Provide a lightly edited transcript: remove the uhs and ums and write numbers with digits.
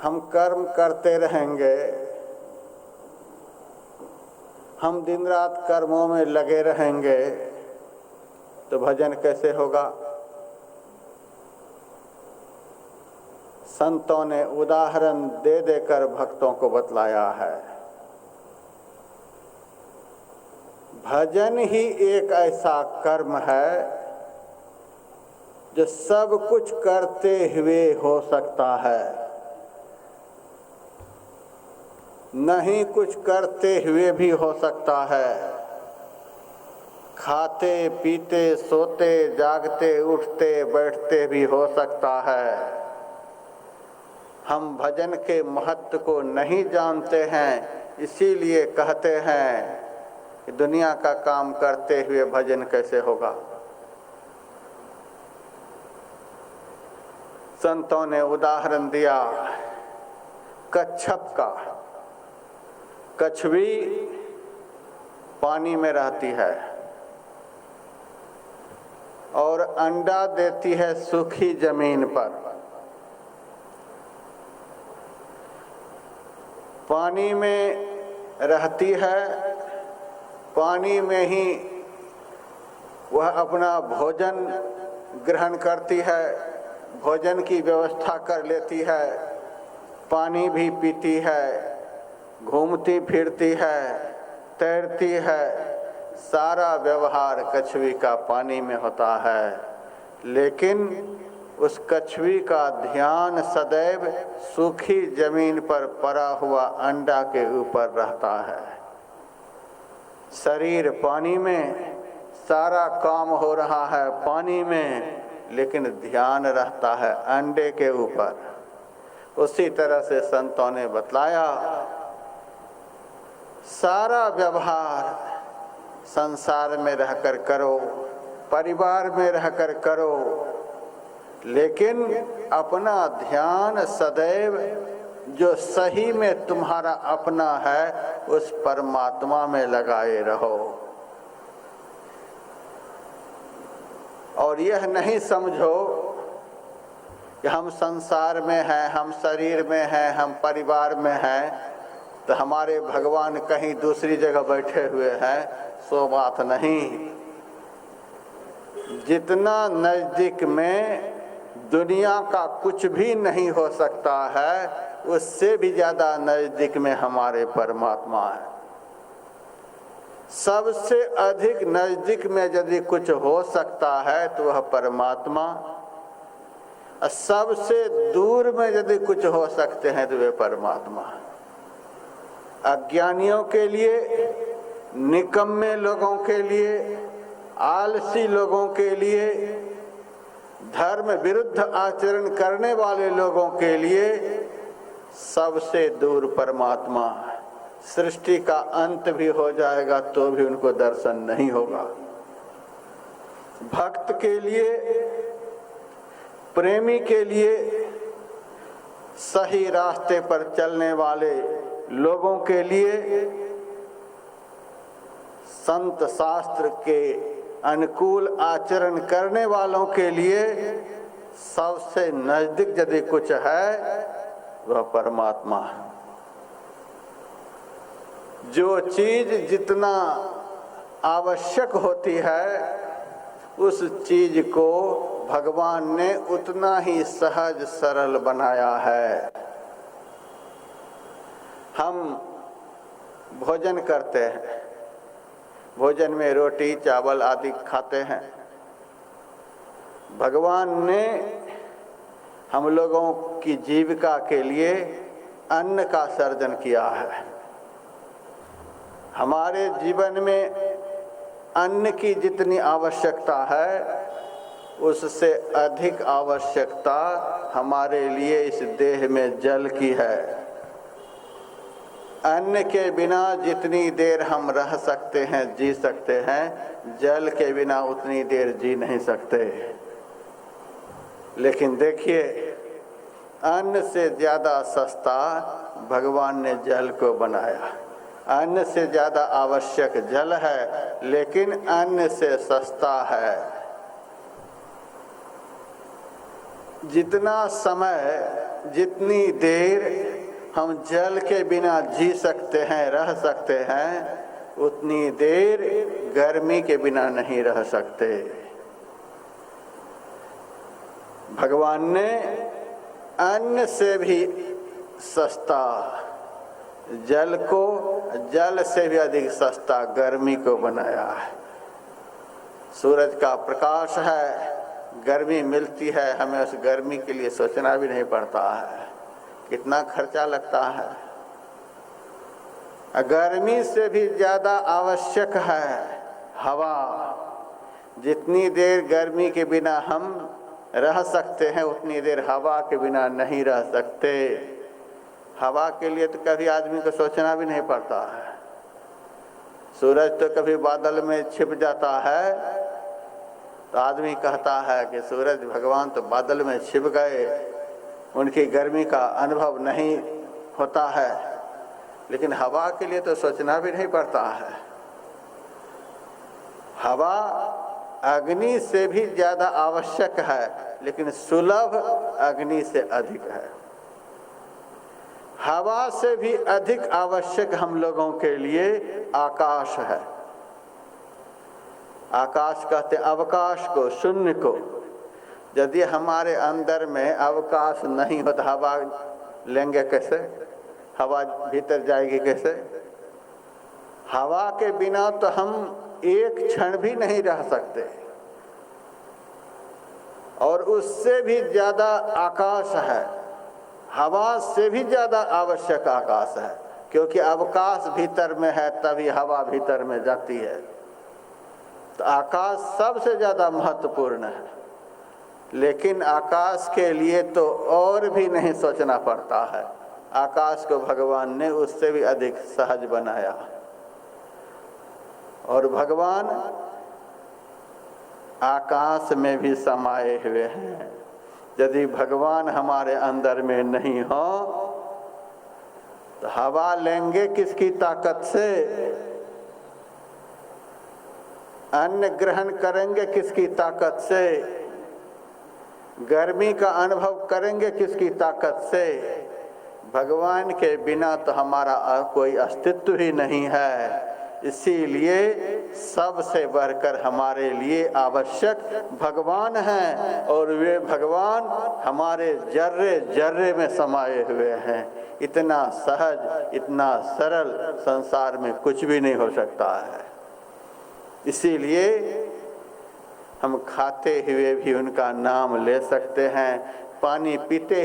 हम कर्म करते रहेंगे, हम दिन रात कर्मों में लगे रहेंगे, तो भजन कैसे होगा? संतों ने उदाहरण दे देकर भक्तों को बतलाया है। भजन ही एक ऐसा कर्म है जो सब कुछ करते हुए हो सकता है, नहीं कुछ करते हुए भी हो सकता है। खाते पीते सोते जागते उठते बैठते भी हो सकता है। हम भजन के महत्व को नहीं जानते हैं, इसीलिए कहते हैं कि दुनिया का काम करते हुए भजन कैसे होगा। संतों ने उदाहरण दिया कच्छप का। कछुई पानी में रहती है और अंडा देती है सूखी जमीन पर। पानी में रहती है, पानी में ही वह अपना भोजन ग्रहण करती है, भोजन की व्यवस्था कर लेती है, पानी भी पीती है, घूमती फिरती है, तैरती है, सारा व्यवहार कछुई का पानी में होता है। लेकिन उस कछुई का ध्यान सदैव सूखी जमीन पर पड़ा हुआ अंडा के ऊपर रहता है। शरीर पानी में, सारा काम हो रहा है पानी में, लेकिन ध्यान रहता है अंडे के ऊपर। उसी तरह से संतों ने बतलाया सारा व्यवहार संसार में रहकर करो, परिवार में रहकर करो, लेकिन अपना ध्यान सदैव जो सही में तुम्हारा अपना है उस परमात्मा में लगाए रहो। और यह नहीं समझो कि हम संसार में हैं, हम शरीर में हैं, हम परिवार में हैं, तो हमारे भगवान कहीं दूसरी जगह बैठे हुए हैं, सो बात नहीं। जितना नजदीक में दुनिया का कुछ भी नहीं हो सकता है, उससे भी ज्यादा नजदीक में हमारे परमात्मा है। सबसे अधिक नजदीक में यदि कुछ हो सकता है तो वह परमात्मा, सबसे दूर में यदि कुछ हो सकते हैं तो वे परमात्मा। अज्ञानियों के लिए, निकम्मे लोगों के लिए, आलसी लोगों के लिए, धर्म विरुद्ध आचरण करने वाले लोगों के लिए सबसे दूर परमात्मा। सृष्टि का अंत भी हो जाएगा तो भी उनको दर्शन नहीं होगा। भक्त के लिए, प्रेमी के लिए, सही रास्ते पर चलने वाले लोगों के लिए, संत शास्त्र के अनुकूल आचरण करने वालों के लिए सबसे नजदीक यदि कुछ है वह परमात्मा है। जो चीज जितना आवश्यक होती है उस चीज को भगवान ने उतना ही सहज सरल बनाया है। हम भोजन करते हैं, भोजन में रोटी चावल आदि खाते हैं। भगवान ने हम लोगों की जीविका के लिए अन्न का सर्जन किया है। हमारे जीवन में अन्न की जितनी आवश्यकता है उससे अधिक आवश्यकता हमारे लिए इस देह में जल की है। अन्न के बिना जितनी देर हम रह सकते हैं, जी सकते हैं, जल के बिना उतनी देर जी नहीं सकते। लेकिन देखिए, अन्न से ज्यादा सस्ता भगवान ने जल को बनाया। अन्न से ज्यादा आवश्यक जल है, लेकिन अन्न से सस्ता है। जितना समय जितनी देर हम जल के बिना जी सकते हैं, रह सकते हैं, उतनी देर गर्मी के बिना नहीं रह सकते। भगवान ने अन्न से भी सस्ता जल को, जल से भी अधिक सस्ता गर्मी को बनाया है। सूरज का प्रकाश है, गर्मी मिलती है, हमें उस गर्मी के लिए सोचना भी नहीं पड़ता है, कितना खर्चा लगता है। गर्मी से भी ज़्यादा आवश्यक है हवा। जितनी देर गर्मी के बिना हम रह सकते हैं, उतनी देर हवा के बिना नहीं रह सकते। हवा के लिए तो कभी आदमी को सोचना भी नहीं पड़ता है। सूरज तो कभी बादल में छिप जाता है तो आदमी कहता है कि सूरज भगवान तो बादल में छिप गए, उनकी गर्मी का अनुभव नहीं होता है। लेकिन हवा के लिए तो सोचना भी नहीं पड़ता है। हवा अग्नि से भी ज़्यादा आवश्यक है, लेकिन सुलभ अग्नि से अधिक है। हवा से भी अधिक आवश्यक हम लोगों के लिए आकाश है। आकाश कहते अवकाश को, शून्य को। यदि हमारे अंदर में अवकाश नहीं हो तो हवा लेंगे कैसे? हवा भीतर जाएगी कैसे? हवा के बिना तो हम एक क्षण भी नहीं रह सकते। और उससे भी ज़्यादा आकाश है, हवा से भी ज़्यादा आवश्यक आकाश है, क्योंकि अवकाश भीतर में है तभी हवा भीतर में जाती है। तो आकाश सबसे ज़्यादा महत्वपूर्ण है। लेकिन आकाश के लिए तो और भी नहीं सोचना पड़ता है। आकाश को भगवान ने उससे भी अधिक सहज बनाया। और भगवान आकाश में भी समाये हुए हैं। यदि भगवान हमारे अंदर में नहीं हो तो हवा लेंगे किसकी ताकत से? अन्न ग्रहण करेंगे किसकी ताकत से? गर्मी का अनुभव करेंगे किसकी ताकत से? भगवान के बिना तो हमारा कोई अस्तित्व ही नहीं है। इसीलिए सबसे बढ़कर हमारे लिए आवश्यक भगवान हैं, और वे भगवान हमारे जर्रे जर्रे में समाये हुए हैं। इतना सहज, इतना सरल संसार में कुछ भी नहीं हो सकता है। इसीलिए हम खाते हुए भी उनका नाम ले सकते हैं, पानी पीते